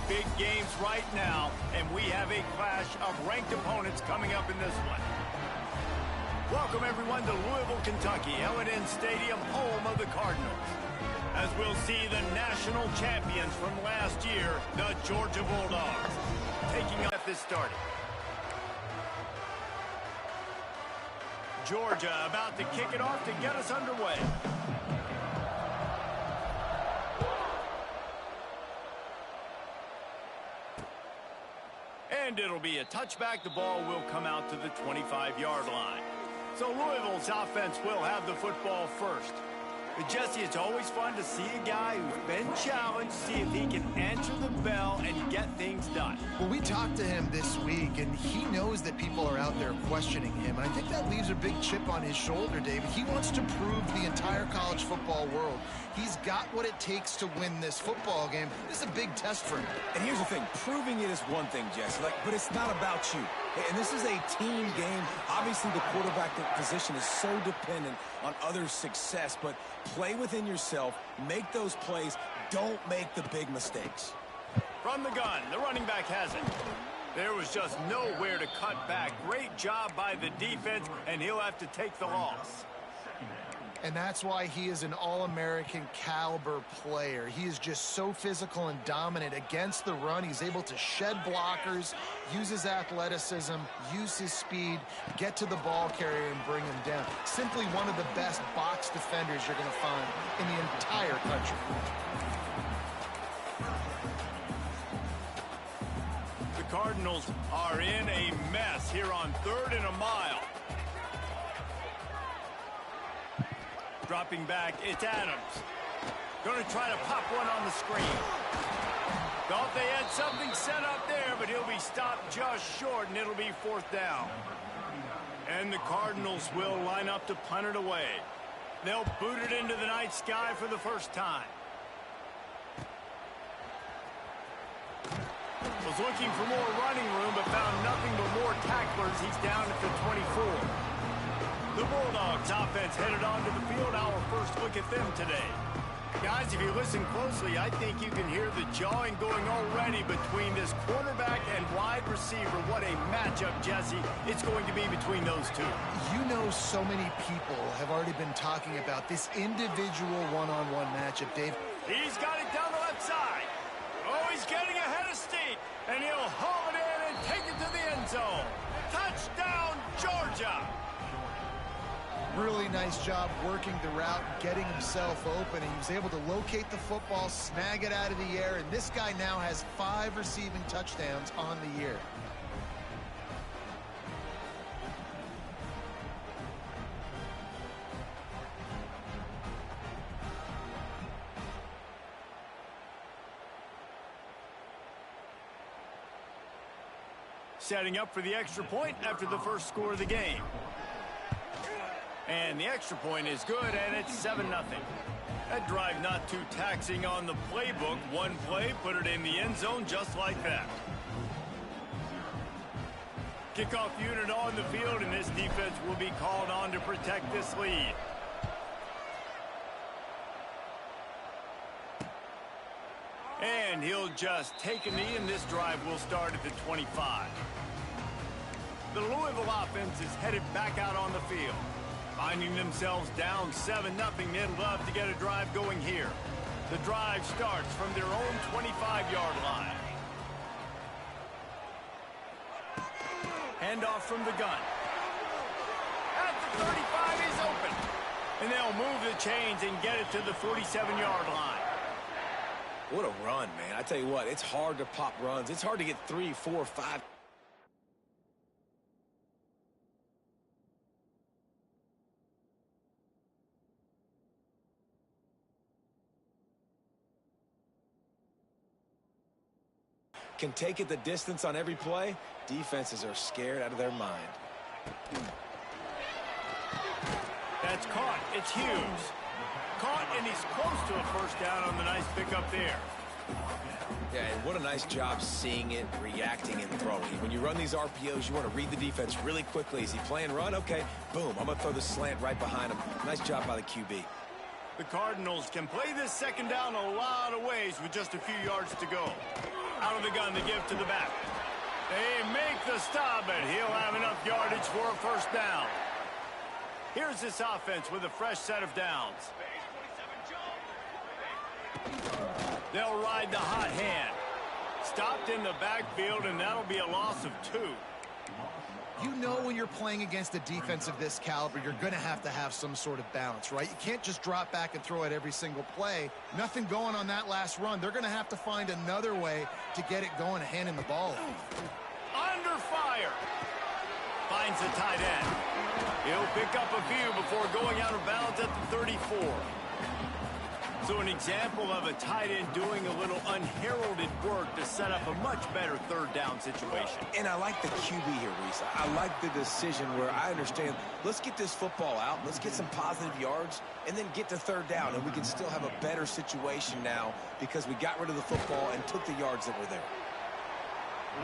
big games right now, and we have a clash of ranked opponents coming up in this one. Welcome, everyone, to Louisville, Kentucky, L&N Stadium, home of the Cardinals. As we'll see the national champions from last year, the Georgia Bulldogs, taking up this starting. Georgia about to kick it off to get us underway. And it'll be a touchback. The ball will come out to the 25-yard line. So Louisville's offense will have the football first. But Jesse, it's always fun to see a guy who's been challenged, see if he can answer the bell and get things done. Well, we talked to him this week, and he knows that people are out there questioning him. And I think that leaves a big chip on his shoulder, David. He wants to prove to the entire college football world he's got what it takes to win this football game. This is a big test for him. And here's the thing. Proving it is one thing, Jesse, but it's not about you. And this is a team game. Obviously, the quarterback position is so dependent on others' success, but play within yourself, make those plays, don't make the big mistakes. From the gun, the running back has it. There was just nowhere to cut back. Great job by the defense, and he'll have to take the loss. And that's why he is an All-American caliber player. He is just so physical and dominant against the run. He's able to shed blockers, use his athleticism, use his speed, get to the ball carrier and bring him down. Simply one of the best box defenders you're going to find in the entire country. The Cardinals are in a mess here on 3rd and a mile. Dropping back, it's Adams. Going to try to pop one on the screen. Thought they had something set up there, but he'll be stopped just short, and it'll be 4th down. And the Cardinals will line up to punt it away. They'll boot it into the night sky for the first time. Was looking for more running room, but found nothing but more tacklers. He's down at the 24. The Bulldogs offense headed onto the field. Our first look at them today. Guys, if you listen closely, I think you can hear the jawing going already between this quarterback and wide receiver. What a matchup, Jesse, it's going to be between those two. You know, so many people have already been talking about this individual one-on-one matchup, Dave. He's got it down the left side. Oh, he's getting ahead of Steve, and he'll haul it in and take it to the end zone. Touchdown, Georgia! Really nice job working the route, getting himself open. He was able to locate the football, snag it out of the air, and this guy now has 5 receiving touchdowns on the year. Setting up for the extra point after the first score of the game. And the extra point is good, and it's 7-0. That drive not too taxing on the playbook. One play, put it in the end zone just like that. Kickoff unit on the field, and this defense will be called on to protect this lead. And he'll just take a knee, and this drive will start at the 25. The Louisville offense is headed back out on the field. Finding themselves down 7-0, they'd love to get a drive going here. The drive starts from their own 25-yard line. Handoff from the gun. At the 35, he's open. And they'll move the chains and get it to the 47-yard line. What a run, man. I tell you what, it's hard to pop runs. It's hard to get 3, 4, 5. Can take it the distance on every play. Defenses are scared out of their mind. That's caught. It's Hughes. Caught, and he's close to a first down on the nice pickup there. Yeah, and what a nice job seeing it, reacting, and throwing. When you run these RPOs, you want to read the defense really quickly. Is he playing run? Okay, boom. I'm going to throw the slant right behind him. Nice job by the QB. The Cardinals can play this second down a lot of ways with just a few yards to go. Out of the gun to give to the back. They make the stop, but he'll have enough yardage for a first down. Here's this offense with a fresh set of downs. They'll ride the hot hand. Stopped in the backfield, and that'll be a loss of 2. You know when you're playing against a defense of this caliber, you're going to have some sort of balance, right? You can't just drop back and throw it every single play. Nothing going on that last run. They're going to have to find another way to get it going and handing the ball off. Under fire. Finds the tight end. He'll pick up a few before going out of bounds at the 34. So an example of a tight end doing a little unheralded work to set up a much better third down situation. And I like the QB here, Reese. I like the decision where I understand, let's get this football out, let's get some positive yards, and then get to third down, and we can still have a better situation now because we got rid of the football and took the yards that were there.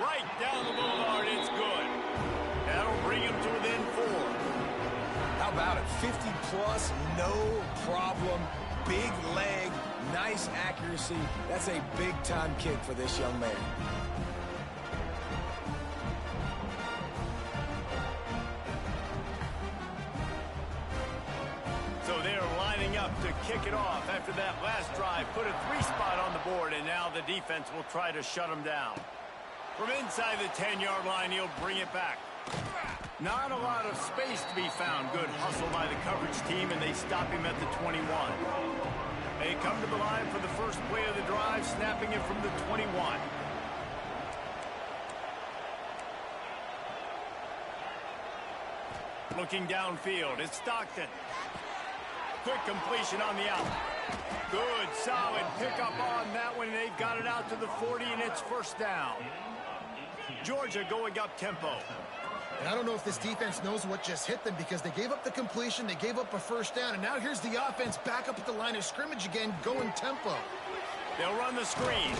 Right down the boulevard, it's good. That'll bring him to within 4. How about it? 50-plus, no problem. Big leg, nice accuracy. That's a big-time kick for this young man. So they're lining up to kick it off after that last drive. Put a 3-spot on the board, and now the defense will try to shut them down. From inside the 10-yard line, he'll bring it back. Not a lot of space to be found. Good hustle by the coverage team, and they stop him at the 21. They come to the line for the first play of the drive, snapping it from the 21. Looking downfield, it's Stockton. Quick completion on the out. Good, solid pickup on that one. They've got it out to the 40, and it's first down. Georgia going up tempo. And I don't know if this defense knows what just hit them because they gave up the completion, they gave up a first down, and now here's the offense back up at the line of scrimmage again, going tempo. They'll run the screen.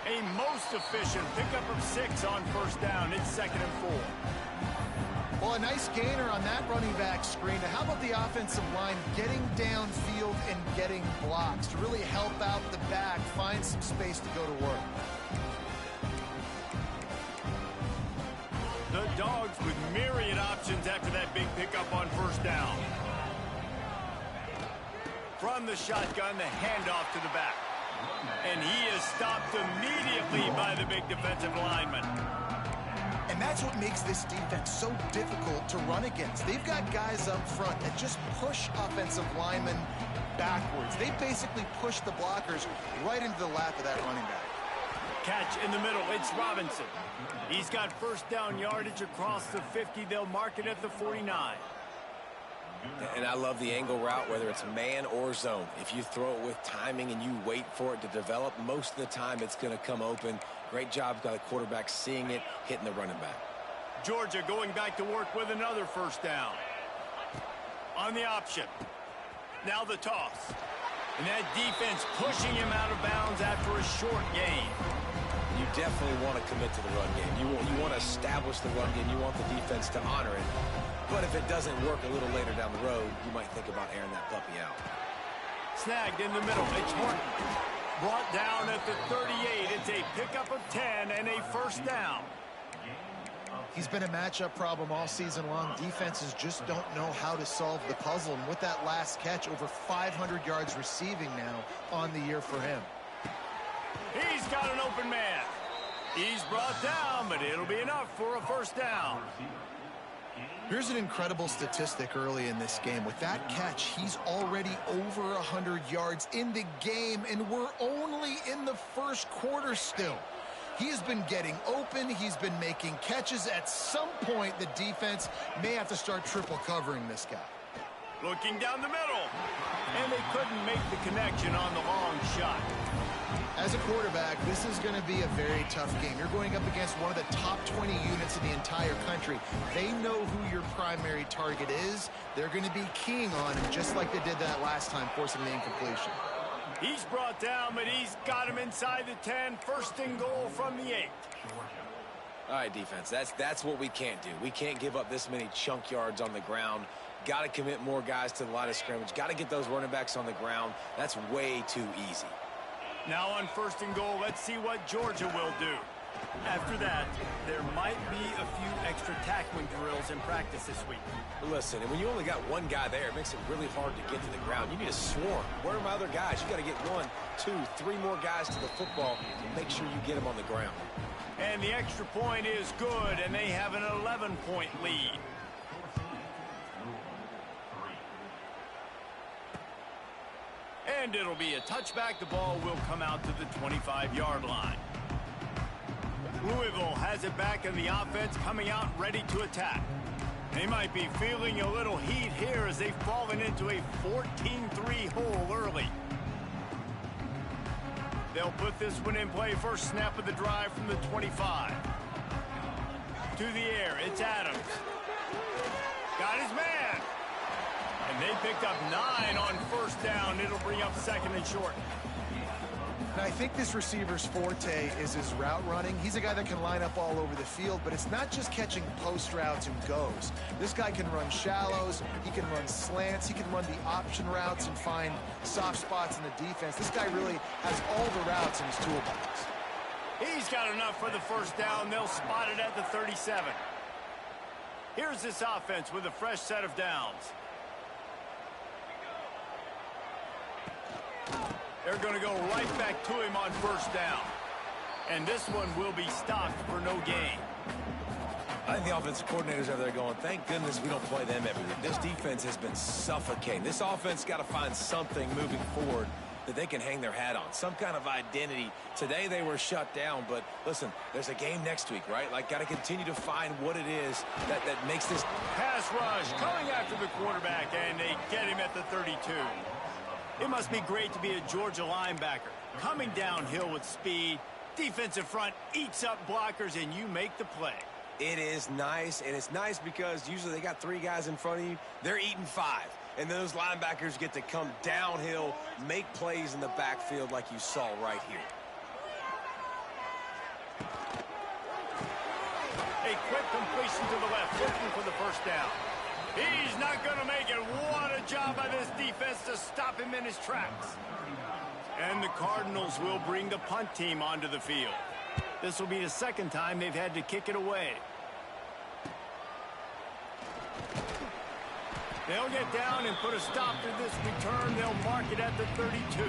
A most efficient pickup of 6 on first down. It's 2nd and 4. Well, a nice gainer on that running back screen. Now, how about the offensive line getting downfield and getting blocks to really help out the back, find some space to go to work? The Dogs with myriad options after that big pickup on first down. From the shotgun, the handoff to the back. And he is stopped immediately by the big defensive lineman. And that's what makes this defense so difficult to run against. They've got guys up front that just push offensive linemen backwards. They basically push the blockers right into the lap of that running back. Catch in the middle, it's Robinson. He's got first down yardage across the 50. They'll mark it at the 49. And I love the angle route, whether it's man or zone. If you throw it with timing and you wait for it to develop, most of the time it's going to come open. Great job by the quarterback seeing it, hitting the running back. Georgia going back to work with another first down. On the option. Now the toss. And that defense pushing him out of bounds after a short gain. You definitely want to commit to the run game. You want to establish the run game. You want the defense to honor it. But if it doesn't work a little later down the road, you might think about airing that puppy out. Snagged in the middle. It's Horton. Brought down at the 38. It's a pickup of 10 and a first down. He's been a matchup problem all season long. Defenses just don't know how to solve the puzzle. And with that last catch, over 500 yards receiving now on the year for him. He's got an open man. He's brought down, but it'll be enough for a first down. Here's an incredible statistic early in this game. With that catch, he's already over 100 yards in the game, and we're only in the first quarter still. He has been getting open. He's been making catches. At some point, the defense may have to start triple covering this guy. Looking down the middle. And they couldn't make the connection on the long shot. As a quarterback, this is going to be a very tough game. You're going up against one of the top 20 units in the entire country. They know who your primary target is. They're going to be keying on him, just like they did that last time, forcing the incompletion. He's brought down, but he's got him inside the 10. First and goal from the 8. All right, defense, that's what we can't do. We can't give up this many chunk yards on the ground. Got to commit more guys to the line of scrimmage. Got to get those running backs on the ground. That's way too easy. Now on 1st and goal, let's see what Georgia will do. After that, there might be a few extra tackling drills in practice this week. Listen, and when you only got one guy there, it makes it really hard to get to the ground. You need a swarm. Where are my other guys? You got to get 1, 2, 3 more guys to the football to make sure you get them on the ground. And the extra point is good, and they have an 11-point lead. And it'll be a touchback. The ball will come out to the 25-yard line. Louisville has it back in the offense, coming out ready to attack. They might be feeling a little heat here as they've fallen into a 14-3 hole early. They'll put this one in play. First snap of the drive from the 25. To the air, it's Adams. Got his man. And they picked up 9 on 1st down. It'll bring up 2nd and short. And I think this receiver's forte is his route running. He's a guy that can line up all over the field, but it's not just catching post routes and goes. This guy can run shallows, he can run slants, he can run the option routes and find soft spots in the defense. This guy really has all the routes in his toolbox. He's got enough for the 1st down. They'll spot it at the 37. Here's this offense with a fresh set of downs. They're going to go right back to him on 1st down. And this one will be stopped for no gain. I think the offensive coordinators over there going, thank goodness we don't play them every week. This defense has been suffocating. This offense got to find something moving forward that they can hang their hat on, some kind of identity. Today they were shut down, but listen, there's a game next week, right? Like, got to continue to find what it is that makes this pass rush coming after the quarterback, and they get him at the 32. It must be great to be a Georgia linebacker. Coming downhill with speed, defensive front eats up blockers, and you make the play. It is nice, and it's nice because usually they got 3 guys in front of you. They're eating 5, and those linebackers get to come downhill, make plays in the backfield like you saw right here. A quick completion to the left, looking for the 1st down. He's not going to make it. What a job by this defense to stop him in his tracks. And the Cardinals will bring the punt team onto the field. This will be the 2nd time they've had to kick it away. They'll get down and put a stop to this return. They'll mark it at the 32.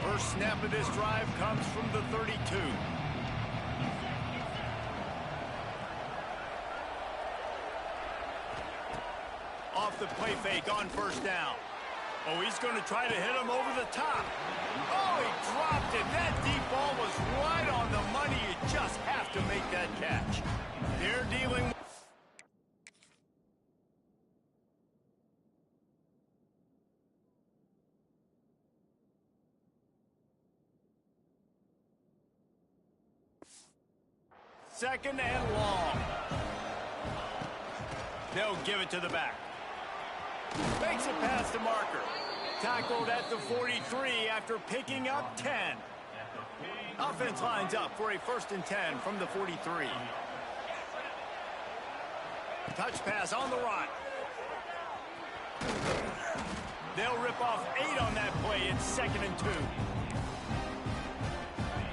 First snap of this drive comes from the 32. Off the play fake on 1st down. Oh, he's going to try to hit him over the top. Oh, he dropped it. That deep ball was right on the money. You just have to make that catch. They're dealing with... Second and long. They'll give it to the back. Makes it past the marker. Tackled at the 43 after picking up 10. Offense lines up for a 1st and 10 from the 43. Touch pass on the run. They'll rip off 8 on that play. It's 2nd and 2.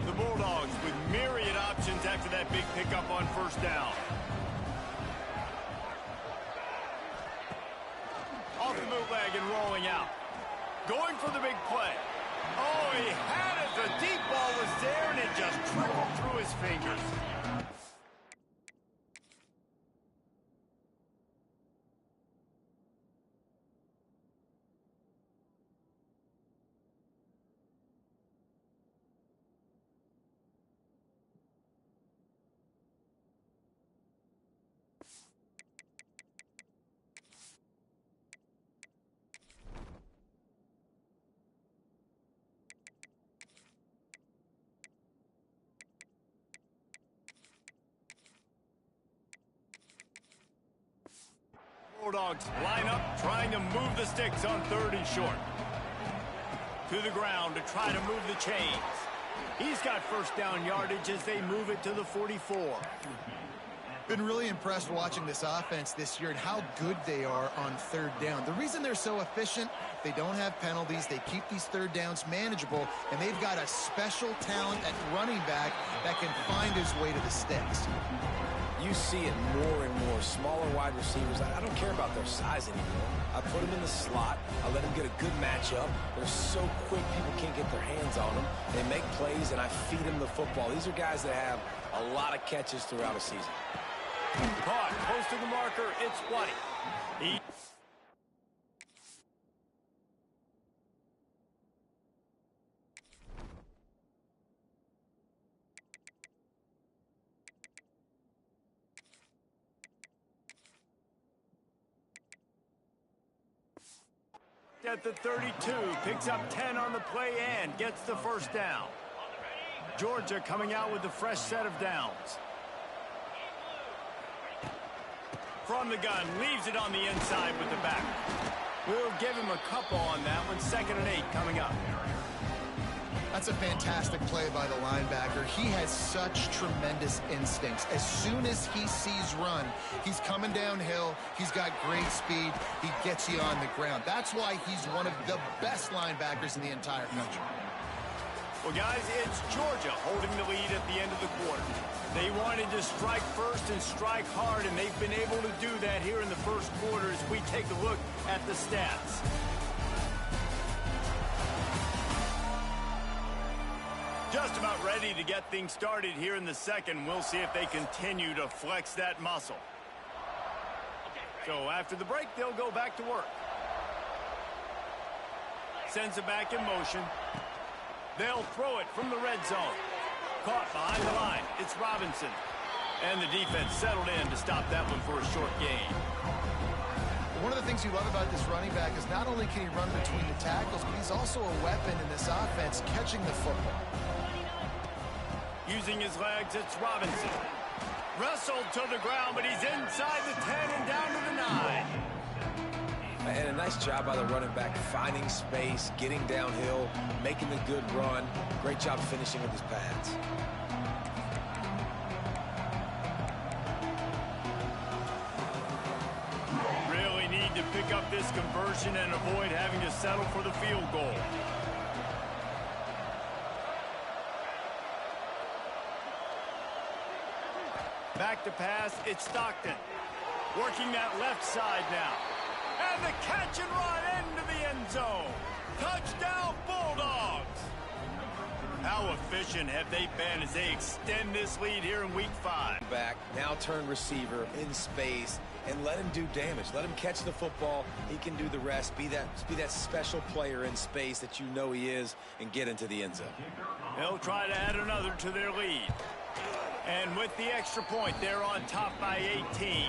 The Bulldogs with myriad options after that big pickup on 1st down. Off the bootleg and rolling out. Going for the big play. Oh, he had it. The deep ball was there, and it just trickled through his fingers. Bulldogs line up, trying to move the sticks on 3rd and short. To the ground to try to move the chains. He's got 1st down yardage as they move it to the 44. Been really impressed watching this offense this year and how good they are on third down. The reason they're so efficient, they don't have penalties, they keep these third downs manageable, and they've got a special talent at running back that can find his way to the sticks. You see it more and more. Smaller wide receivers, I don't care about their size anymore. I put them in the slot. I let them get a good matchup. They're so quick, people can't get their hands on them. They make plays, and I feed them the football. These are guys that have a lot of catches throughout a season. Caught, close to the marker, it's White. At the 32, picks up 10 on the play and gets the first down. Georgia coming out with a fresh set of downs. From the gun, leaves it on the inside with the back. We'll give him a couple on that one. 2nd and 8 coming up. That's a fantastic play by the linebacker. He has such tremendous instincts. As soon as he sees run, he's coming downhill. He's got great speed. He gets you on the ground. That's why he's one of the best linebackers in the entire country. Well, guys, it's Georgia holding the lead at the end of the quarter. They wanted to strike first and strike hard, and they've been able to do that here in the first quarter as we take a look at the stats. Just about ready to get things started here in the second. We'll see if they continue to flex that muscle. So after the break, they'll go back to work. Sends it back in motion. They'll throw it from the red zone. Caught behind the line. It's Robinson. And the defense settled in to stop that one for a short gain. One of the things you love about this running back is not only can he run between the tackles, but he's also a weapon in this offense catching the football. Using his legs, it's Robinson. Wrestled to the ground, but he's inside the 10 and down to the 9. And a nice job by the running back, finding space, getting downhill, making a good run. Great job finishing with his pads. Really need to pick up this conversion and avoid having to settle for the field goal. Back to pass, it's Stockton. Working that left side now. And the catch and run into the end zone. Touchdown, Bulldogs. How efficient have they been as they extend this lead here in week 5? Back, now turn receiver in space and let him do damage. Let him catch the football. He can do the rest. Be that special player in space that you know he is and get into the end zone. They'll try to add another to their lead. And with the extra point, they're on top by 18.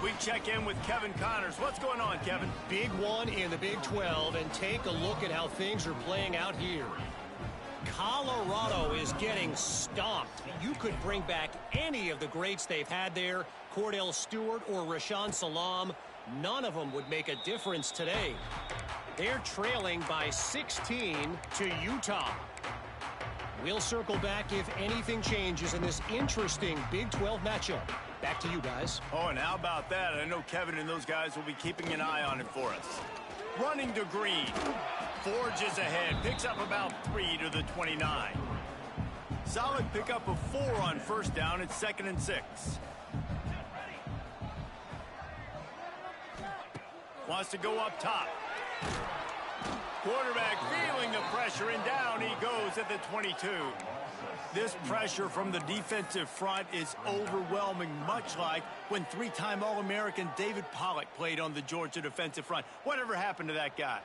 We check in with Kevin Connors. What's going on, Kevin? Big one in the Big 12, and take a look at how things are playing out here. Colorado is getting stomped. You could bring back any of the greats they've had there, Cordell Stewart or Rashaan Salaam. None of them would make a difference today. They're trailing by 16 to Utah. We'll circle back if anything changes in this interesting Big 12 matchup. Back to you guys. Oh, and how about that? I know Kevin and those guys will be keeping an eye on it for us. Running to Green. Forges ahead. Picks up about 3 to the 29. Solid pickup of 4 on first down. It's 2nd and 6. Wants to go up top. Quarterback feeling the pressure, and down he goes at the 22. This pressure from the defensive front is overwhelming, much like when 3-time All-American David Pollock played on the Georgia defensive front. Whatever happened to that guy?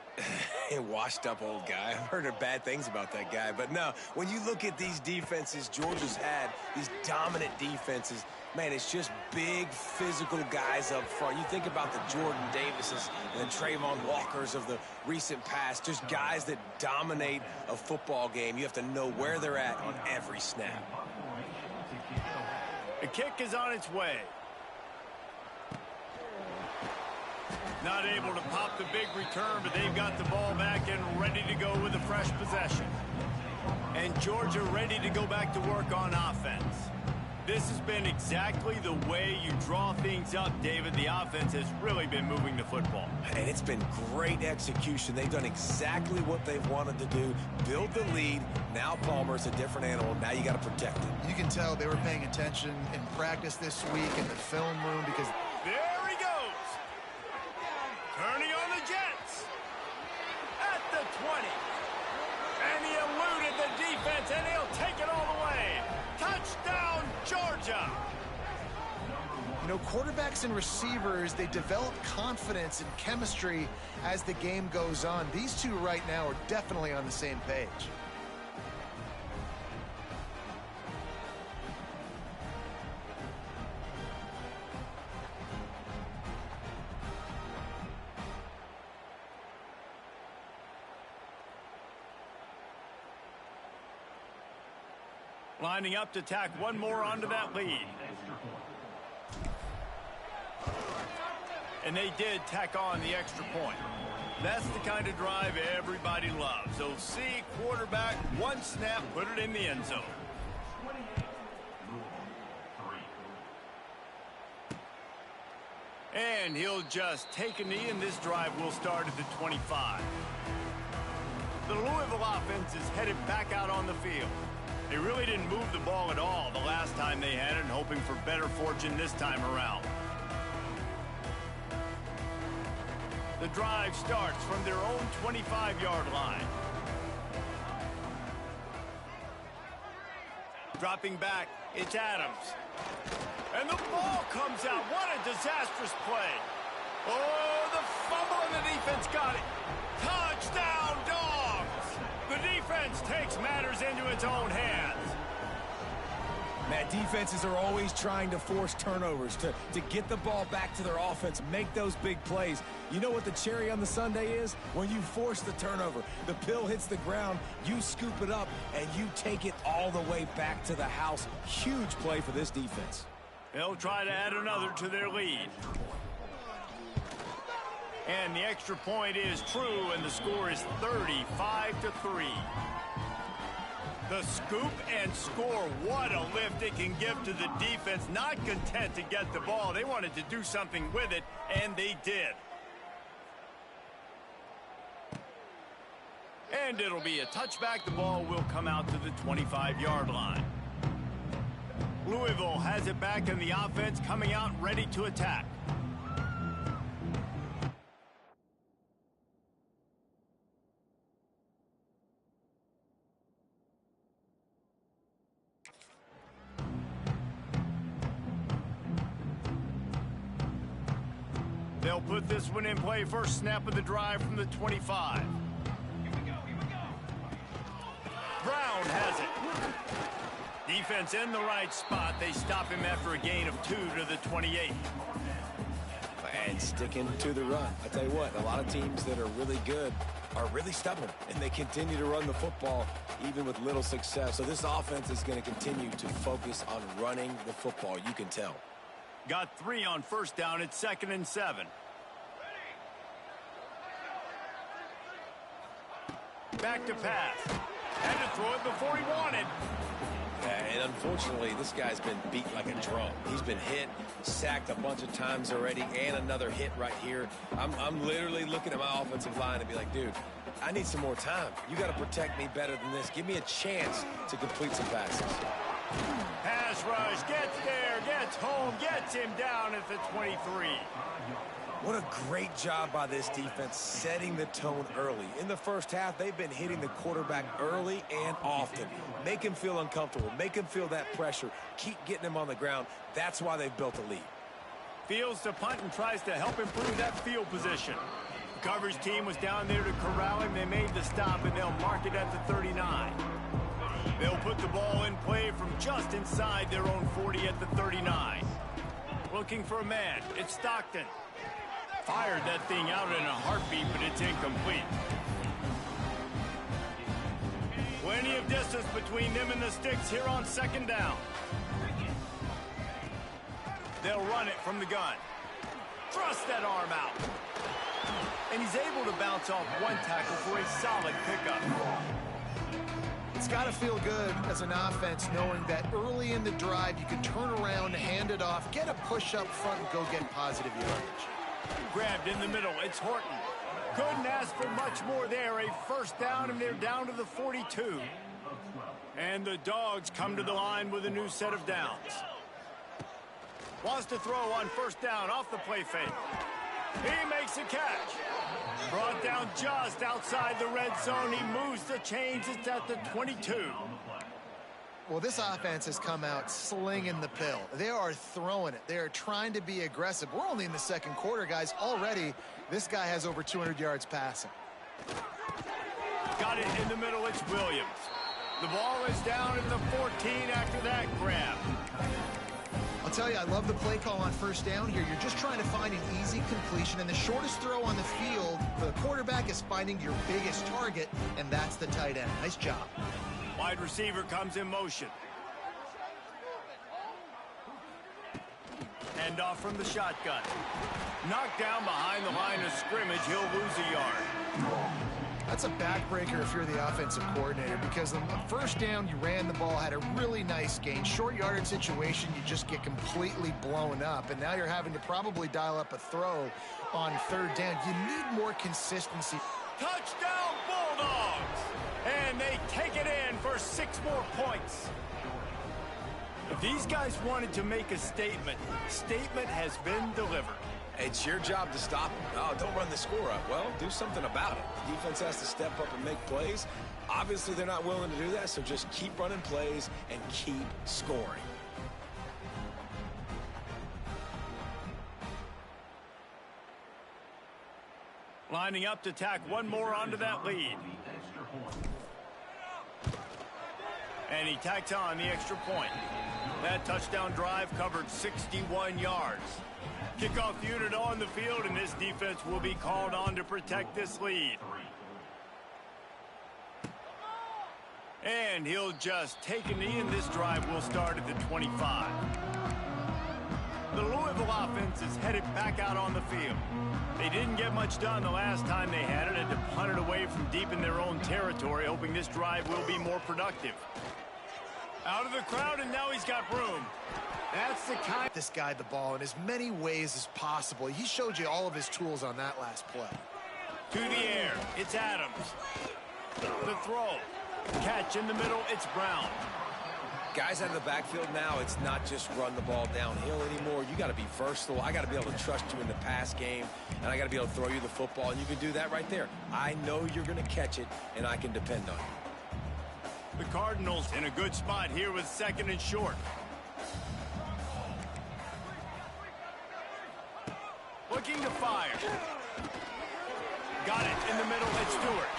A washed-up old guy. I've heard bad things about that guy. But no, when you look at these defenses Georgia's had, these dominant defenses, man, it's just big, physical guys up front. You think about the Jordan Davises and the Trayvon Walkers of the recent past, just guys that dominate a football game. You have to know where they're at on every snap. The kick is on its way. Not able to pop the big return, but they've got the ball back and ready to go with a fresh possession. And Georgia ready to go back to work on offense. This has been exactly the way you draw things up, David. The offense has really been moving the football. And it's been great execution. They've done exactly what they've wanted to do. Build the lead. Now Palmer's a different animal. Now you got to protect it. You can tell they were paying attention in practice this week in the film room because... There he goes. Turning on the Jets. At the 20. And he eluded the defense, and he'll take it all the way. Touchdown, Georgia. You know, quarterbacks and receivers, they develop confidence and chemistry as the game goes on. These two right now are definitely on the same page. Lining up to tack one more onto that lead. And they did tack on the extra point. That's the kind of drive everybody loves. So see, quarterback, one snap, put it in the end zone. And he'll just take a knee, and this drive will start at the 25. The Louisville offense is headed back out on the field. They really didn't move the ball at all the last time they had it, and hoping for better fortune this time around. The drive starts from their own 25-yard line. Dropping back, it's Adams. And the ball comes out. What a disastrous play. Oh, the fumble, and the defense got it. Touchdown, Dogs! The defense takes matters into its own hands. Matt, defenses are always trying to force turnovers, to get the ball back to their offense, make those big plays. You know what the cherry on the sundae is? When you force the turnover, the pill hits the ground, you scoop it up, and you take it all the way back to the house. Huge play for this defense. They'll try to add another to their lead. And the extra point is true, and the score is 35-3. The scoop and score, what a lift it can give to the defense. Not content to get the ball. They wanted to do something with it, and they did. And it'll be a touchback. The ball will come out to the 25-yard line. Louisville has it back, and the offense coming out ready to attack. They'll put this one in play. First snap of the drive from the 25. Here we go. Brown has it. Defense in the right spot. They stop him after a gain of 2 to the 28. And sticking to the run. I tell you what, a lot of teams that are really good are really stubborn, and they continue to run the football even with little success. So this offense is going to continue to focus on running the football. You can tell. Got 3 on first down. It's 2nd and 7. Back to pass. Had to throw it before he wanted. And unfortunately, this guy's been beat like a drum. He's been hit, sacked a bunch of times already, and another hit right here. I'm literally looking at my offensive line and be like, dude, I need some more time. You got to protect me better than this. Give me a chance to complete some passes. Pass rush, gets there, gets home, gets him down at the 23. What a great job by this defense setting the tone early. In the first half, they've been hitting the quarterback early and often. Make him feel uncomfortable. Make him feel that pressure. Keep getting him on the ground. That's why they've built a lead. Fields to punt and tries to help improve that field position. The coverage team was down there to corral him. They made the stop, and they'll mark it at the 39. They'll put the ball in play from just inside their own 40 at the 39. Looking for a man. It's Stockton. Fired that thing out in a heartbeat, but it's incomplete. Plenty of distance between them and the sticks here on 2nd down. They'll run it from the gun. Thrust that arm out. And he's able to bounce off one tackle for a solid pickup. It's got to feel good as an offense knowing that early in the drive you can turn around, hand it off, get a push up front, and go get positive yardage. Grabbed in the middle. It's Horton. Couldn't ask for much more there. A first down, and they're down to the 42. And the Dogs come to the line with a new set of downs. Wants to throw on first down off the play fake. He makes a catch. Brought down just outside the red zone. He moves the chains. It's at the 22. Well, this offense has come out slinging the pill. They are throwing it. They are trying to be aggressive. We're only in the second quarter, guys. Already, this guy has over 200 yards passing. Got it in the middle. It's Williams. The ball is down at the 14 after that grab. I'll tell you, I love the play call on first down here. You're just trying to find an easy completion, and the shortest throw on the field for the quarterback is finding your biggest target, and that's the tight end. Nice job. Wide receiver comes in motion. Hand off from the shotgun. Knocked down behind the line of scrimmage. He'll lose a yard. That's a backbreaker if you're the offensive coordinator, because on the first down, you ran the ball, had a really nice gain. Short yardage situation, you just get completely blown up, and now you're having to probably dial up a throw on third down. You need more consistency. Touchdown, Bulldogs! And they take it in for 6 more points. If these guys wanted to make a statement, statement has been delivered. It's your job to stop them. Oh, don't run the score up. Well, do something about it. The defense has to step up and make plays. Obviously, they're not willing to do that, so just keep running plays and keep scoring. Lining up to tack one more onto that lead. And he tacks on the extra point. That touchdown drive covered 61 yards. Kickoff unit on the field, and this defense will be called on to protect this lead. And he'll just take a knee, and this drive will start at the 25. The Louisville offense is headed back out on the field. They didn't get much done the last time they had it, and to punt it away from deep in their own territory, hoping this drive will be more productive. Out of the crowd, and now he's got room. That's the kind. This guy the ball in as many ways as possible. He showed you all of his tools on that last play. To the air, it's Adams. The throw. Catch in the middle, it's Brown. Guys out of the backfield now, it's not just run the ball downhill anymore. You got to be versatile. I got to be able to trust you in the pass game, and I got to be able to throw you the football, and you can do that right there. I know you're going to catch it, and I can depend on you. The Cardinals in a good spot here with 2nd and short. Looking to fire. Got it in the middle at Stewart.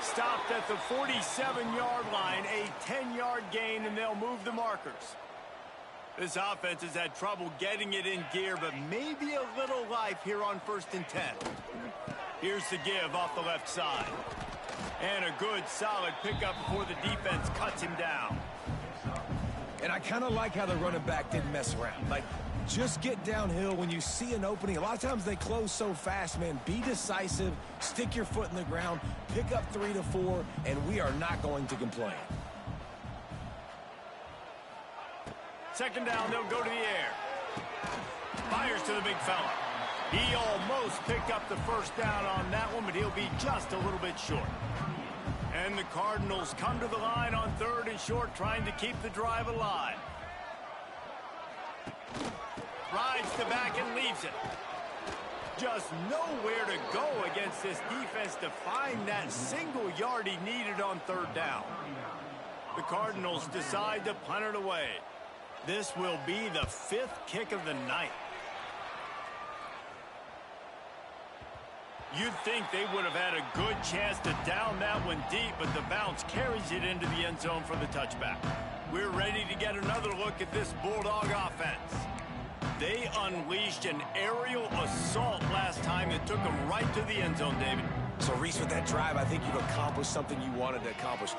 Stopped at the 47-yard line, a 10-yard gain, and they'll move the markers. This offense has had trouble getting it in gear, but maybe a little life here on 1st and 10. Here's the give off the left side. And a good, solid pickup before the defense cuts him down. And I kind of like how the running back didn't mess around. Like, just get downhill when you see an opening. A lot of times they close so fast, man. Be decisive, stick your foot in the ground, pick up 3 to 4, and we are not going to complain. 2nd down, they'll go to the air. Fires to the big fella. He almost picked up the first down on that one, but he'll be just a little bit short. And the Cardinals come to the line on 3rd and short, trying to keep the drive alive. Rides the back and leaves it. Just nowhere to go against this defense to find that single yard he needed on 3rd down. The Cardinals decide to punt it away. This will be the 5th kick of the night. You'd think they would have had a good chance to down that one deep, but the bounce carries it into the end zone for the touchback. We're ready to get another look at this Bulldog offense. They unleashed an aerial assault last time that took them right to the end zone, David. So, Reese, with that drive, I think you've accomplished something you wanted to accomplish.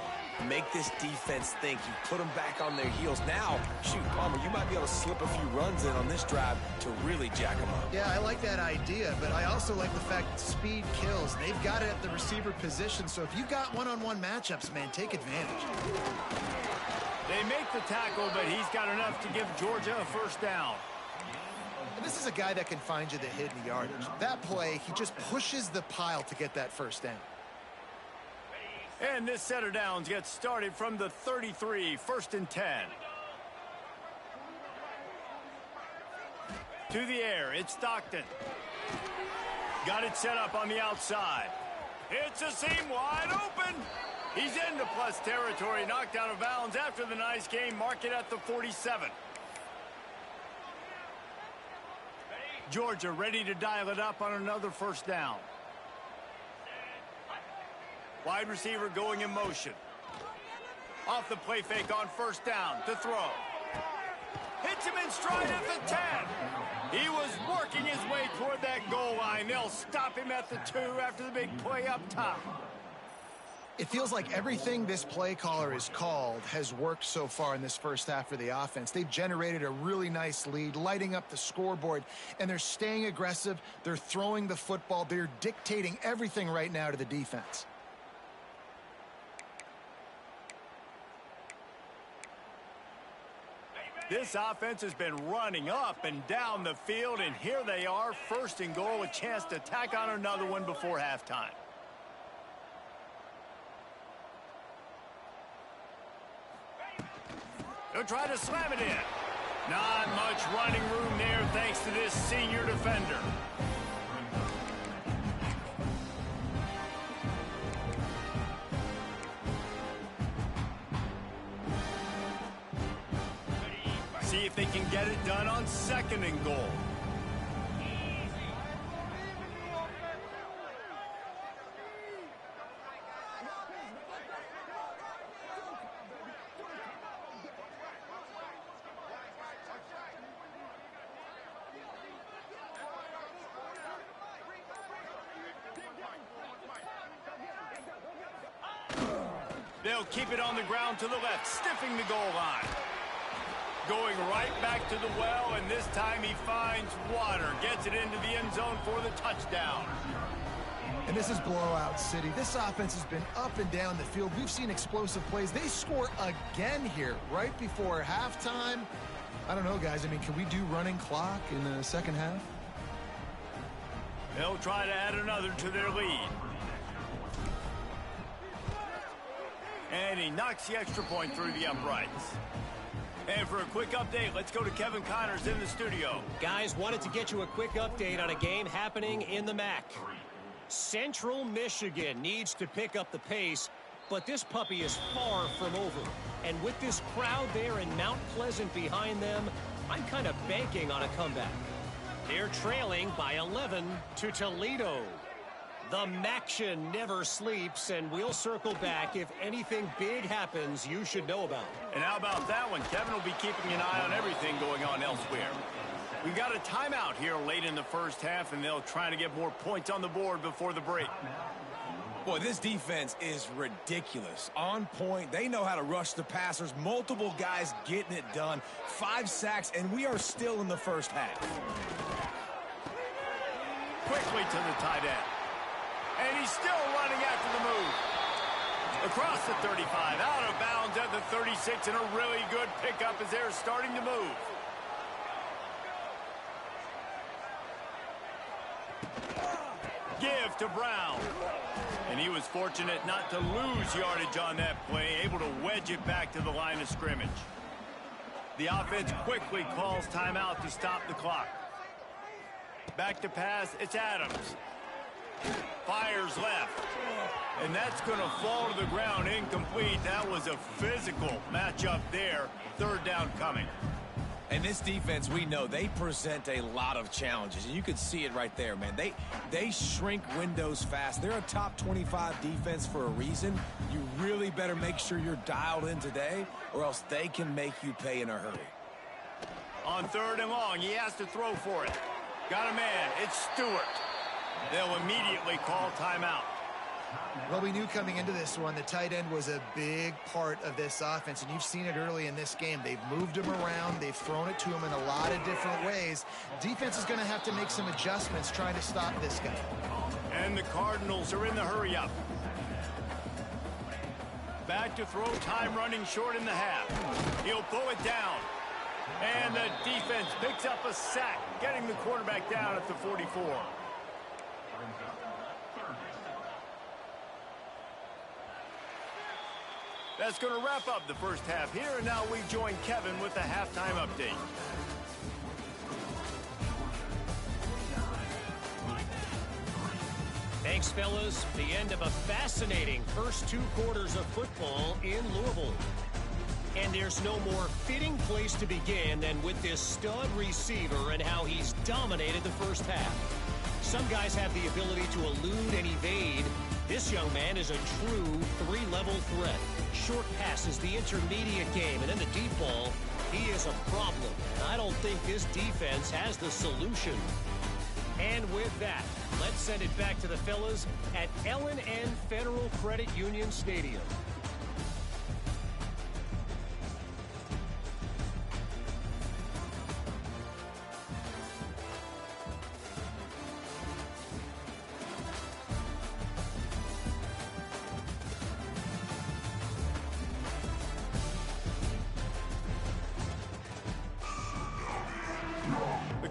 make this defense think. You put them back on their heels. Now, shoot, Palmer, you might be able to slip a few runs in on this drive to really jack them up. Yeah, I like that idea, but I also like the fact that speed kills. They've got it at the receiver position, so if you've got one-on-one matchups, man, take advantage. They make the tackle, but he's got enough to give Georgia a first down. And this is a guy that can find you the hidden yardage. That play, he just pushes the pile to get that first down. And this set of downs gets started from the 33, 1st and 10. To the air, it's Stockton. Got it set up on the outside. It's a seam wide open. He's into plus territory, knocked out of bounds after the nice game. Mark it at the 47. Georgia ready to dial it up on another first down. Wide receiver going in motion. Off the play fake on first down to throw. Hits him in stride at the 10. He was working his way toward that goal line. They'll stop him at the 2 after the big play up top. It feels like everything this play caller has called has worked so far in this first half for the offense. They've generated a really nice lead, lighting up the scoreboard, and they're staying aggressive. They're throwing the football. They're dictating everything right now to the defense. This offense has been running up and down the field, and here they are, 1st and goal, a chance to tack on another one before halftime. They'll try to slam it in. Not much running room there thanks to this senior defender. See if they can get it done on 2nd and goal. They'll keep it on the ground to the left, stiffing the goal line. Going right back to the well, and this time he finds water. Gets it into the end zone for the touchdown. And this is blowout city. This offense has been up and down the field. We've seen explosive plays. They score again here right before halftime. I don't know, guys. I mean, can we do running clock in the second half? They'll try to add another to their lead. And he knocks the extra point through the uprights. And for a quick update, let's go to Kevin Connors in the studio. Guys, wanted to get you a quick update on a game happening in the MAC. Central Michigan needs to pick up the pace, but this puppy is far from over. And with this crowd there in Mount Pleasant behind them, I'm kind of banking on a comeback. They're trailing by 11 to Toledo. The Maction never sleeps, and we'll circle back if anything big happens you should know about. And how about that one? Kevin will be keeping an eye on everything going on elsewhere. We got a timeout here late in the first half, and they'll try to get more points on the board before the break. Boy, this defense is ridiculous. On point. They know how to rush the passers. Multiple guys getting it done. 5 sacks, and we are still in the first half. Quickly to the tight end. And he's still running after the move. Across the 35, out of bounds at the 36, and a really good pickup as they're starting to move. Give to Brown. And he was fortunate not to lose yardage on that play, able to wedge it back to the line of scrimmage. The offense quickly calls timeout to stop the clock. Back to pass, it's Adams. Fires left. And that's going to fall to the ground incomplete. That was a physical matchup there. 3rd down coming. And this defense, we know, they present a lot of challenges. And you can see it right there, man. They shrink windows fast. They're a top 25 defense for a reason. You really better make sure you're dialed in today, or else they can make you pay in a hurry. On 3rd and long, he has to throw for it. Got a man. It's Stewart. They'll immediately call timeout. Well, we knew coming into this one, the tight end was a big part of this offense, and you've seen it early in this game. They've moved him around. They've thrown it to him in a lot of different ways. Defense is going to have to make some adjustments trying to stop this guy. And the Cardinals are in the hurry-up. Back to throw, time running short in the half. He'll pull it down. And the defense picks up a sack, getting the quarterback down at the 44. That's going to wrap up the first half here, and now we join Kevin with the halftime update. Thanks, fellas. The end of a fascinating first 2 quarters of football in Louisville. And there's no more fitting place to begin than with this stud receiver and how he's dominated the first half. Some guys have the ability to elude and evade. This young man is a true 3-level threat. Short passes, the intermediate game, and then the deep ball. He is a problem. And I don't think this defense has the solution. And with that, let's send it back to the fellas at L&N Federal Credit Union Stadium.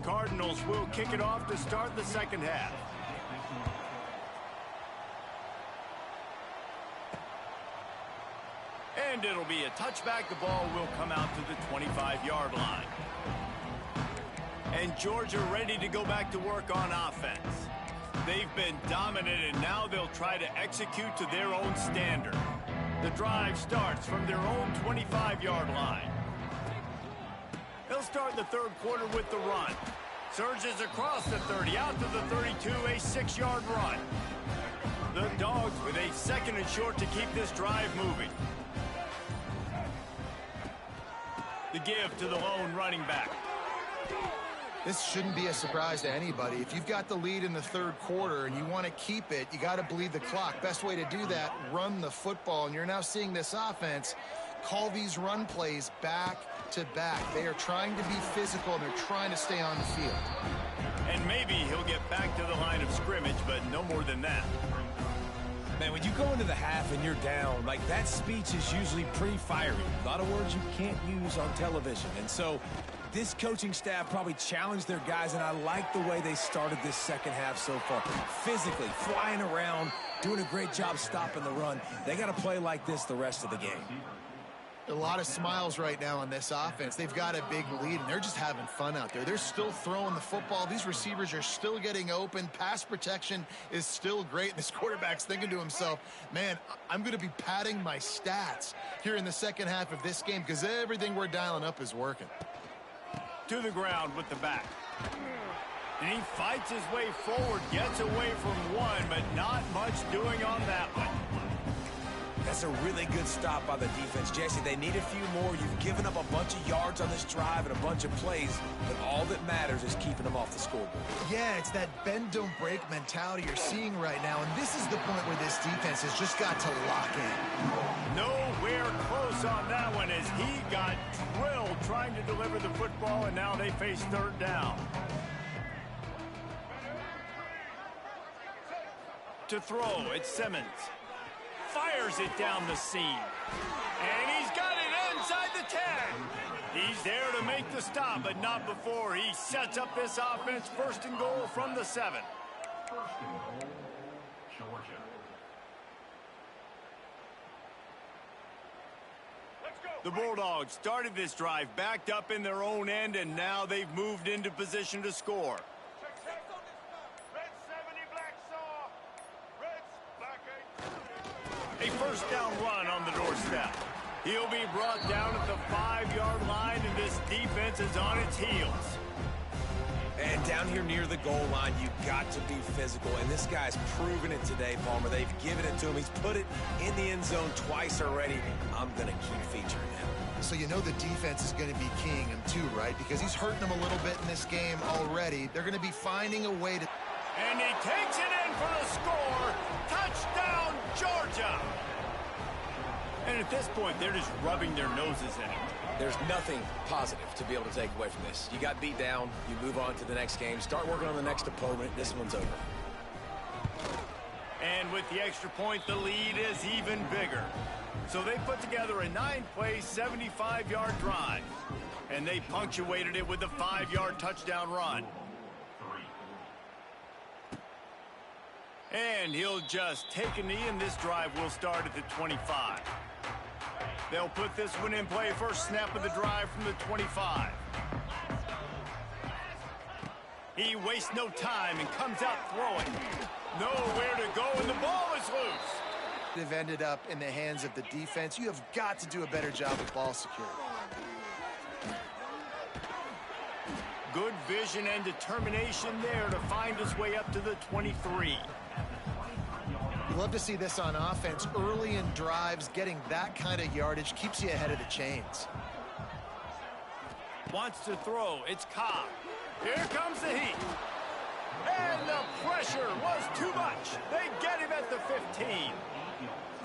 Cardinals will kick it off to start the second half. And it'll be a touchback. The ball will come out to the 25-yard line. And Georgia ready to go back to work on offense. They've been dominant, and now they'll try to execute to their own standard. The drive starts from their own 25-yard line. They'll start the third quarter with the run. Surges across the 30, out to the 32, a 6-yard run. The Dogs with a second and short to keep this drive moving. The give to the lone running back. This shouldn't be a surprise to anybody. If you've got the lead in the third quarter and you want to keep it, you got to bleed the clock. Best way to do that, run the football. And you're now seeing this offense call these run plays back to back. They are trying to be physical, and they're trying to stay on the field. And maybe he'll get back to the line of scrimmage, but no more than that. Man, when you go into the half and you're down, like, that speech is usually pretty fiery. A lot of words you can't use on television. And so this coaching staff probably challenged their guys, and I like the way they started this second half so far. Physically, flying around, doing a great job stopping the run. They got to play like this the rest of the game. A lot of smiles right now on this offense. They've got a big lead, and they're just having fun out there. They're still throwing the football. These receivers are still getting open. Pass protection is still great. This quarterback's thinking to himself, man, I'm going to be padding my stats here in the second half of this game because everything we're dialing up is working. To the ground with the back. And he fights his way forward, gets away from one, but not much doing on that one. That's a really good stop by the defense. Jesse, they need a few more. You've given up a bunch of yards on this drive and a bunch of plays, but all that matters is keeping them off the scoreboard. Yeah, it's that bend, don't break mentality you're seeing right now, and this is the point where this defense has just got to lock in. Nowhere close on that one as he got drilled trying to deliver the football, and now they face third down. To throw, it's Simmons. Fires it down the seam. And he's got it inside the 10. He's there to make the stop, but not before he sets up this offense. First and goal from the 7. First and goal, Georgia. The Bulldogs started this drive backed up in their own end, and now they've moved into position to score. A first down run on the doorstep. He'll be brought down at the 5-yard line, and this defense is on its heels. And down here near the goal line, you've got to be physical. And this guy's proven it today, Palmer. They've given it to him. He's put it in the end zone twice already. I'm going to keep featuring him. So you know the defense is going to be keying him too, right? Because he's hurting them a little bit in this game already. They're going to be finding a way to... And he takes it in for the score. Touchdown, Georgia. And at this point, they're just rubbing their noses in it. There's nothing positive to be able to take away from this. You got beat down, you move on to the next game, start working on the next opponent, this one's over. And with the extra point, the lead is even bigger. So they put together a 9-play, 75-yard drive. And they punctuated it with a 5-yard touchdown run. And he'll just take a knee, and this drive will start at the 25. They'll put this one in play. First snap of the drive from the 25. He wastes no time and comes out throwing. Nowhere to go, and the ball is loose. They've ended up in the hands of the defense. You have got to do a better job with ball security. Good vision and determination there to find his way up to the 23. Love to see this on offense. Early in drives, getting that kind of yardage keeps you ahead of the chains. Wants to throw. It's Cobb. Here comes the heat. And the pressure was too much. They get him at the 15.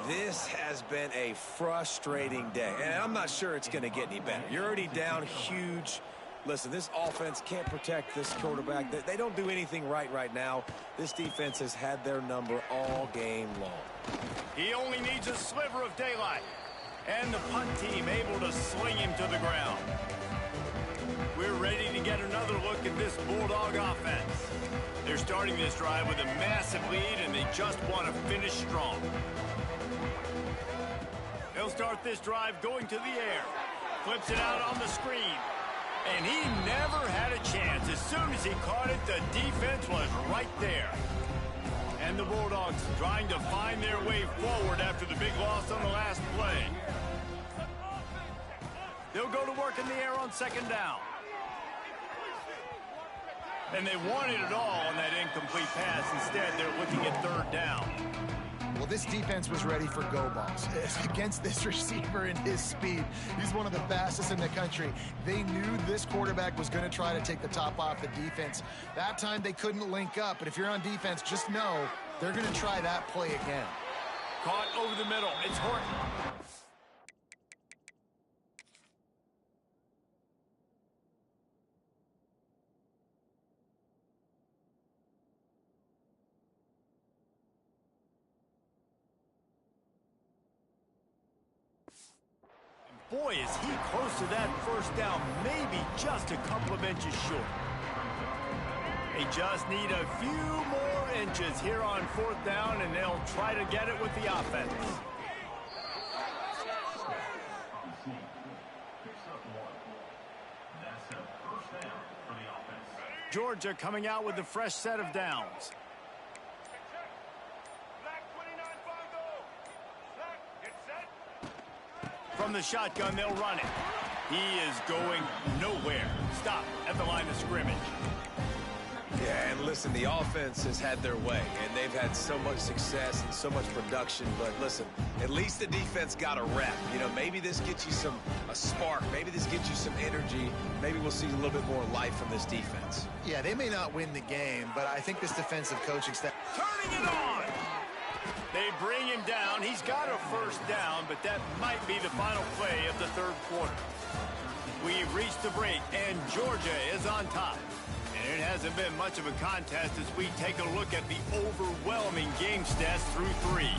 This has been a frustrating day, and I'm not sure it's going to get any better. You're already down huge. Listen, this offense can't protect this quarterback. They don't do anything right now. This defense has had their number all game long. He only needs a sliver of daylight. And the punt team able to sling him to the ground. We're ready to get another look at this Bulldog offense. They're starting this drive with a massive lead, and they just want to finish strong. They'll start this drive going to the air. Flips it out on the screen. And he never had a chance. As soon as he caught it, the defense was right there. And the Bulldogs trying to find their way forward after the big loss on the last play. They'll go to work in the air on second down. And they wanted it all on that incomplete pass. Instead, they're looking at third down. Well, this defense was ready for go balls. Against this receiver and his speed, he's one of the fastest in the country. They knew this quarterback was going to try to take the top off the defense. That time they couldn't link up, but if you're on defense, just know they're going to try that play again. Caught over the middle. It's Horton. Boy, is he close to that first down, maybe just a couple of inches short. They just need a few more inches here on fourth down, and they'll try to get it with the offense. Georgia coming out with a fresh set of downs. From the shotgun, they'll run it. He is going nowhere. Stop at the line of scrimmage. Yeah, and listen, the offense has had their way, and they've had so much success and so much production. But listen, at least the defense got a rep. You know, maybe this gets you a spark. Maybe this gets you some energy. Maybe we'll see a little bit more life from this defense. Yeah, they may not win the game, but I think this defensive coaching staff... Turning it on! They bring him down. He's got a first down, but that might be the final play of the third quarter. We've reached the break, and Georgia is on top. And it hasn't been much of a contest as we take a look at the overwhelming game stats through three.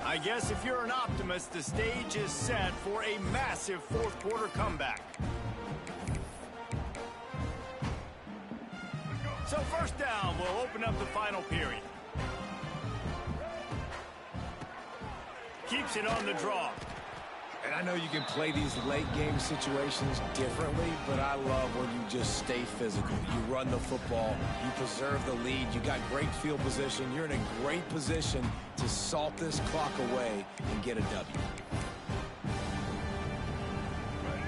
I guess if you're an optimist, the stage is set for a massive fourth quarter comeback. So first down will open up the final period. Keeps it on the draw. And I know you can play these late game situations differently, but I love when you just stay physical. You run the football, you preserve the lead, you got great field position, you're in a great position to salt this clock away and get a W.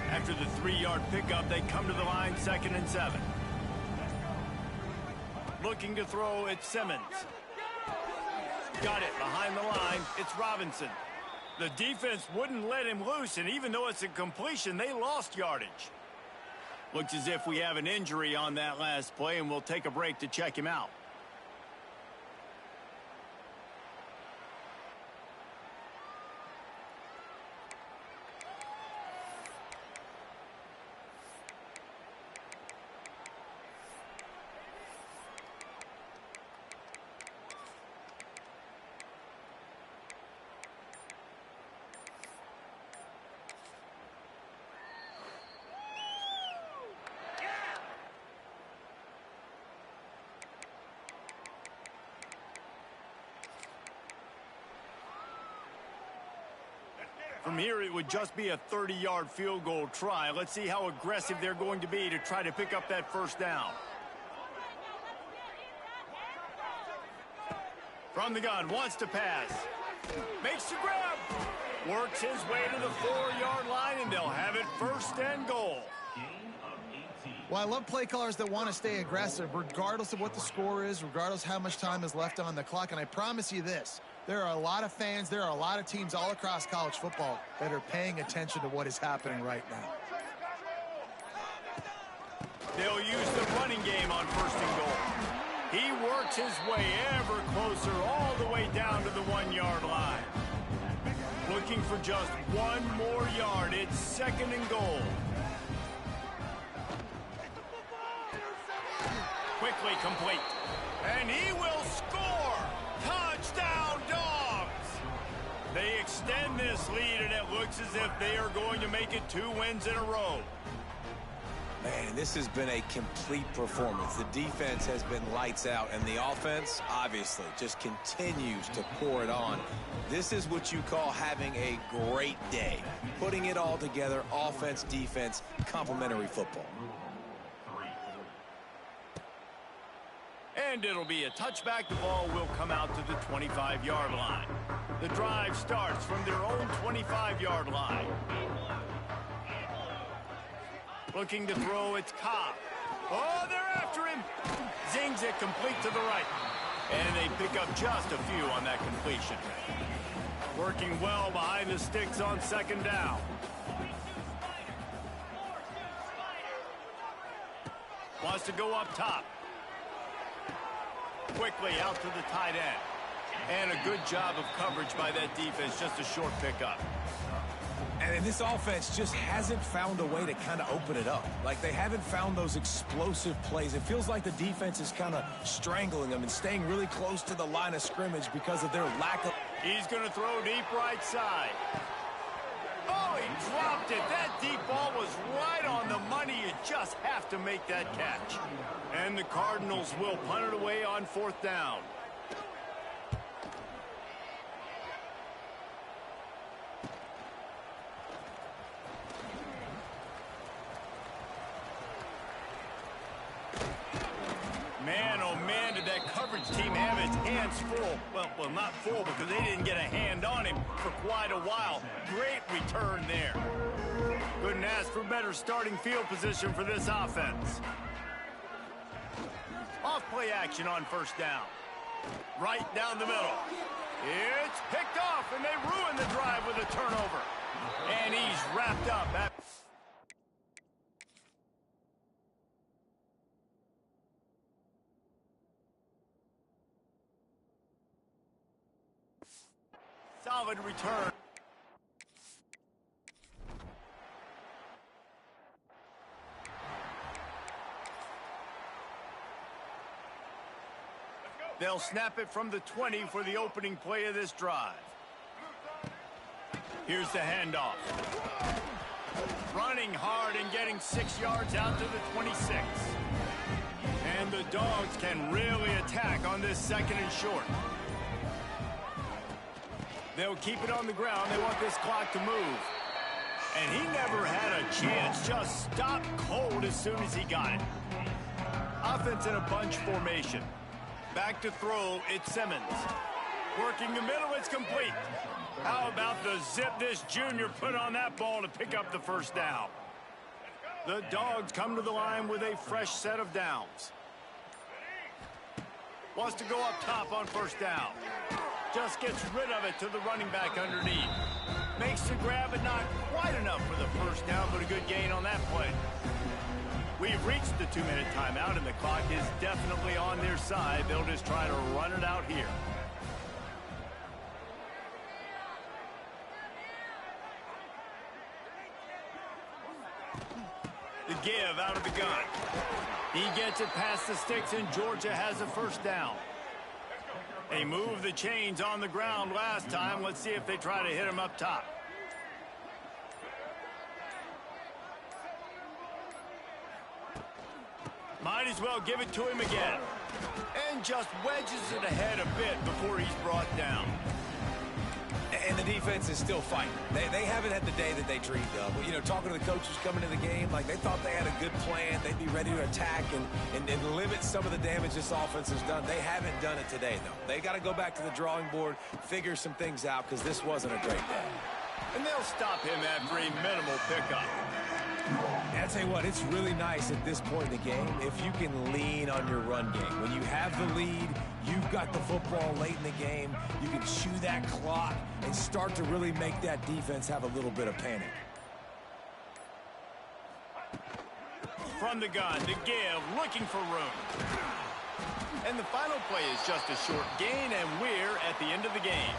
After the 3-yard pickup, they come to the line 2nd and 7. Looking to throw, it's Simmons. Got it behind the line, it's Robinson. The defense wouldn't let him loose, and even though it's a completion, they lost yardage. Looks as if we have an injury on that last play, and we'll take a break to check him out. From here, it would just be a 30-yard field goal try. Let's see how aggressive they're going to be to try to pick up that first down. From the gun, wants to pass. Makes the grab. Works his way to the 4-yard line, and they'll have it first and goal. Well, I love play callers that want to stay aggressive, regardless of what the score is, regardless how much time is left on the clock. And I promise you this, there are a lot of fans, there are a lot of teams all across college football that are paying attention to what is happening right now. They'll use the running game on first and goal. He works his way ever closer all the way down to the 1-yard line. Looking for just one more yard. It's second and goal. Quickly complete. And he will score! Touchdown, Dogs! They extend this lead, and it looks as if they are going to make it 2 wins in a row. Man, this has been a complete performance. The defense has been lights out, and the offense, obviously, just continues to pour it on. This is what you call having a great day. Putting it all together, offense, defense, complementary football. And it'll be a touchback. The ball will come out to the 25-yard line. The drive starts from their own 25-yard line. Looking to throw, it's Cobb. Oh, they're after him. Zings it complete to the right. And they pick up just a few on that completion. Working well behind the sticks on second down. Wants to go up top. Quickly out to the tight end. And a good job of coverage by that defense, just a short pickup. And this offense just hasn't found a way to kind of open it up. Like, they haven't found those explosive plays. It feels like the defense is kind of strangling them and staying really close to the line of scrimmage because of their lack of... He's going to throw deep right side. Oh, he dropped it. That deep ball was right on the money. You just have to make that catch. And the Cardinals will punt it away on fourth down. Man, oh man, did that coverage team have its hands full. Well, not full because they didn't get a hand on him for quite a while. Great return there. Couldn't ask for better starting field position for this offense. Off play action on first down. Right down the middle. It's picked off, and they ruin the drive with a turnover. And he's wrapped up. Solid return. They'll snap it from the 20 for the opening play of this drive. Here's the handoff. Running hard and getting 6 yards out to the 26. And the Dogs can really attack on this second and short. They'll keep it on the ground. They want this clock to move. And he never had a chance. Just stopped cold as soon as he got it. Offense in a bunch formation. Back to throw, it's Simmons. Working the middle, it's complete. How about the zip this junior put on that ball to pick up the first down? The Dogs come to the line with a fresh set of downs. Wants to go up top on first down. Just gets rid of it to the running back underneath. Makes the grab, but not quite enough for the first down, but a good gain on that play. a 2-minute timeout, and the clock is definitely on their side. They'll just try to run it out here. The give out of the gun. He gets it past the sticks, and Georgia has a first down. They moved the chains on the ground last time. Let's see if they try to hit him up top. Might as well give it to him again. And just wedges it ahead a bit before he's brought down. And the defense is still fighting. They haven't had the day that they dreamed of. You know, talking to the coaches coming into the game, like they thought they had a good plan. They'd be ready to attack and limit some of the damage this offense has done. They haven't done it today, though. They got to go back to the drawing board, figure some things out, because this wasn't a great day. And they'll stop him after a minimal pickup. And I'll tell you what, it's really nice at this point in the game if you can lean on your run game. When you have the lead, you've got the football late in the game, you can chew that clock and start to really make that defense have a little bit of panic. From the gun, the give, looking for room. And the final play is just a short gain, and we're at the end of the game.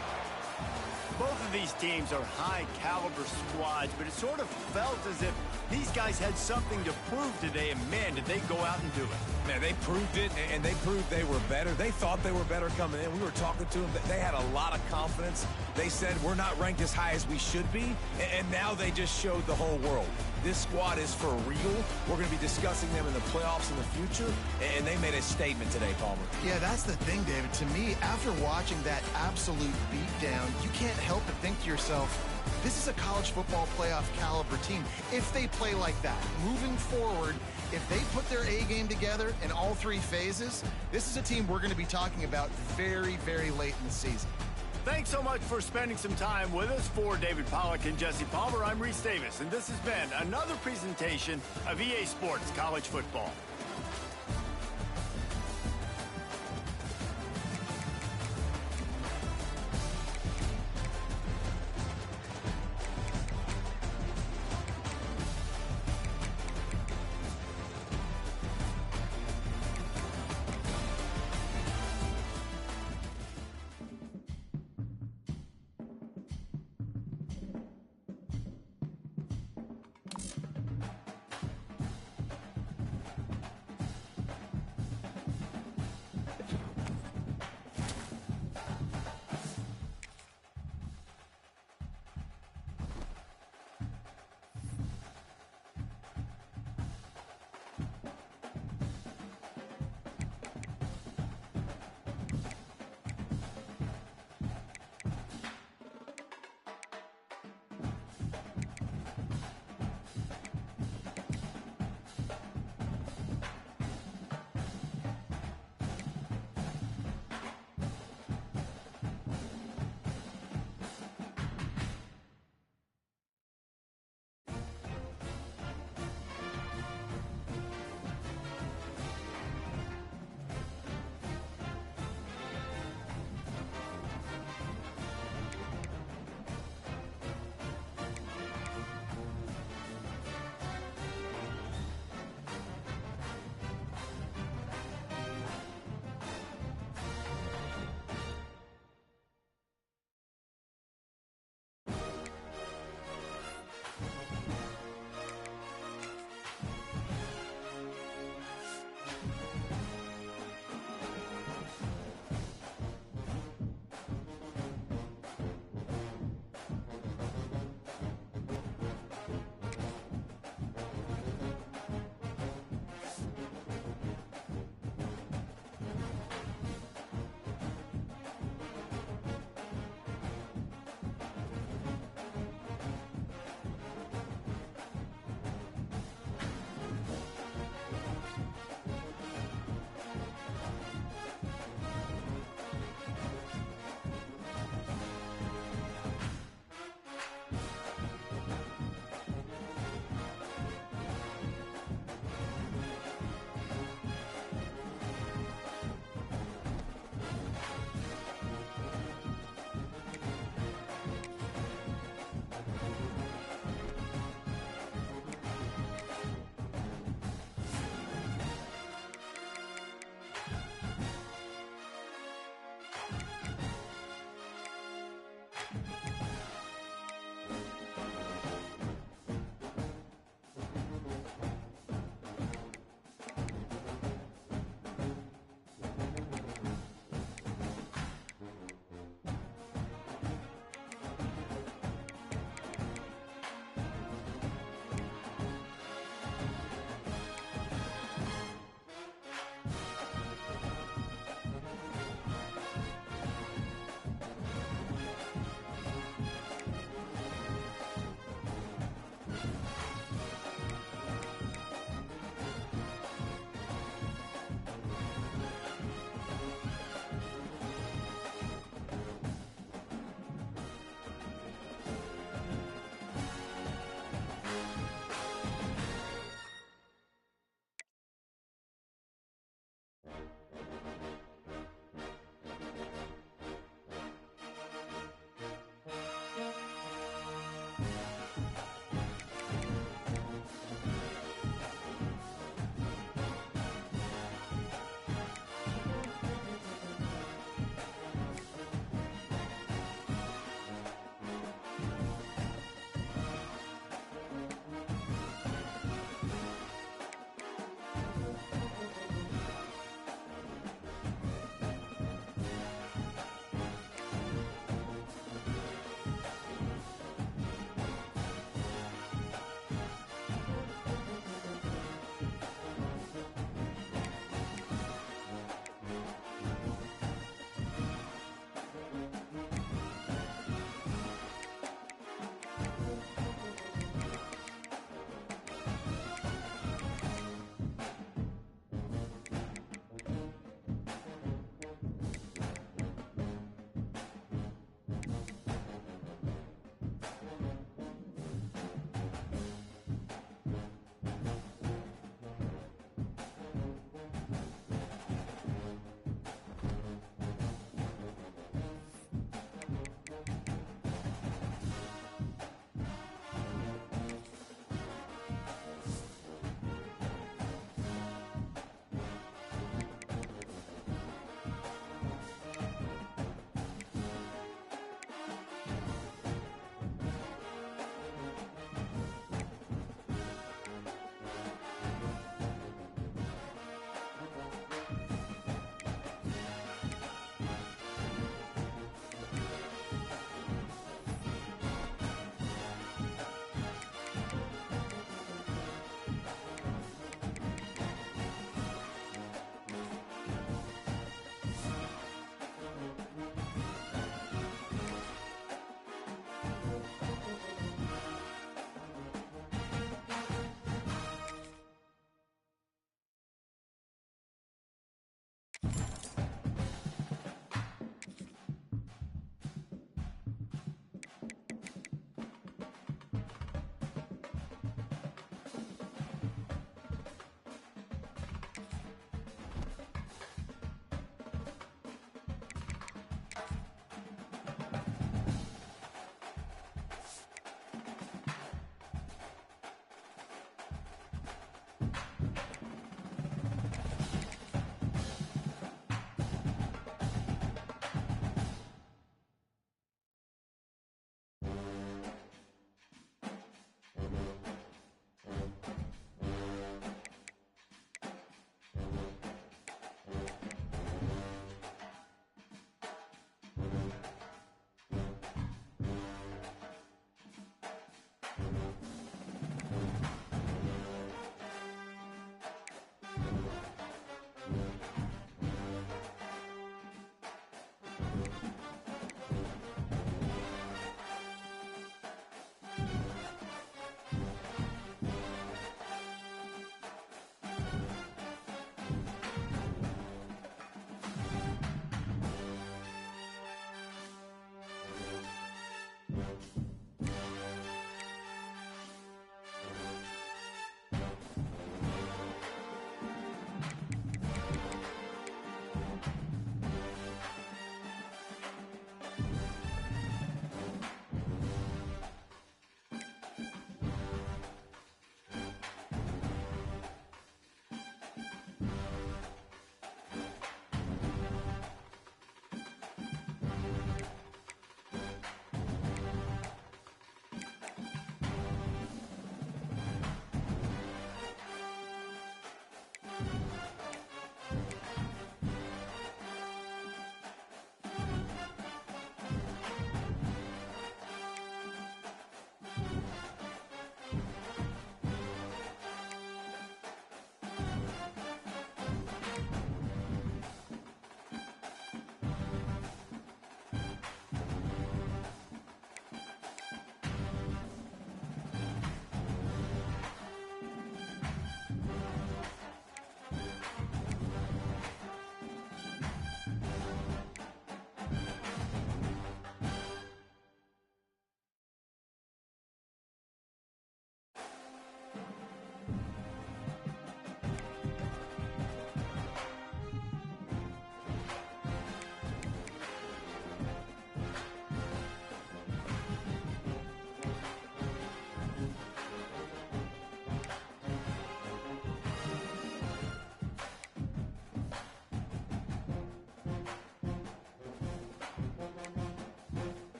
Both of these teams are high-caliber squads, but it sort of felt as if these guys had something to prove today, and man, did they go out and do it. Man, they proved it, and they proved they were better. They thought they were better coming in. We were talking to them. They had a lot of confidence. They said, we're not ranked as high as we should be, and now they just showed the whole world. This squad is for real. We're going to be discussing them in the playoffs in the future, and they made a statement today, Palmer. Yeah, that's the thing, David. To me, after watching that absolute beatdown, you can't help but think to yourself, this is a college football playoff caliber team. If they play like that, moving forward, if they put their A game together in all three phases, this is a team we're going to be talking about very, very late in the season. Thanks so much for spending some time with us. For David Pollack and Jesse Palmer, I'm Reese Davis, and this has been another presentation of EA Sports College Football.